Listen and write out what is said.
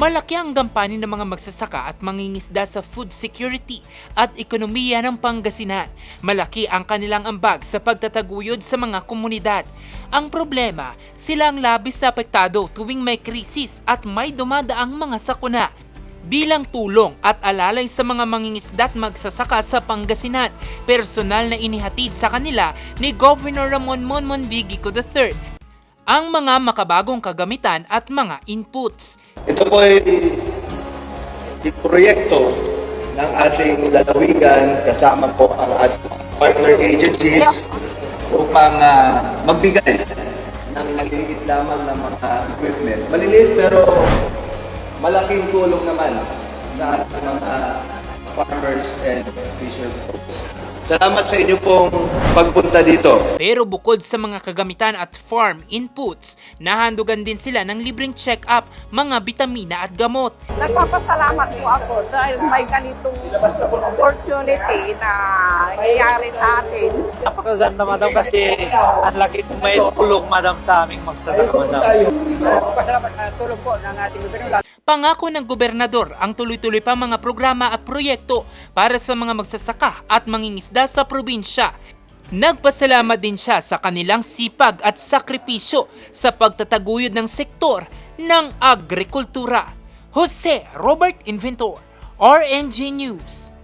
Malaki ang gampanin ng mga magsasaka at mangingisda sa food security at ekonomiya ng Pangasinan. Malaki ang kanilang ambag sa pagtataguyod sa mga komunidad. Ang problema, sila ang labis na apektado tuwing may krisis at may dumadaang mga sakuna. Bilang tulong at alalay sa mga mangingisda at magsasaka sa Pangasinan, personal na inihatid sa kanila ni Governor Ramon Monmon Vigico III ang mga makabagong kagamitan at mga inputs. Ito po ay proyekto ng ating lalawigan kasama po ang ating partner agencies upang magbigay ng maliliit lamang ng mga equipment. Maliliit pero malaking tulong naman sa ating mga farmers and fisherfolks. Salamat sa inyo pong pagpunta dito. Pero bukod sa mga kagamitan at farm inputs, nahandugan din sila ng libreng check-up, mga bitamina at gamot. Nagpapasalamat po ako dahil may ganitong opportunity na nangyayari sa atin. Napakaganda, madam, kasi ang laki kong may tulong, madam, sa aming magsasaka, madam. Pasalamat na tulong po ng ating gobyerno. Pangako ng gobernador ang tuloy-tuloy pa mga programa at proyekto para sa mga magsasaka at mangingisda sa probinsya. Nagpasalamat din siya sa kanilang sipag at sakripisyo sa pagtataguyod ng sektor ng agrikultura. Jose Robert Inventor, RNG News.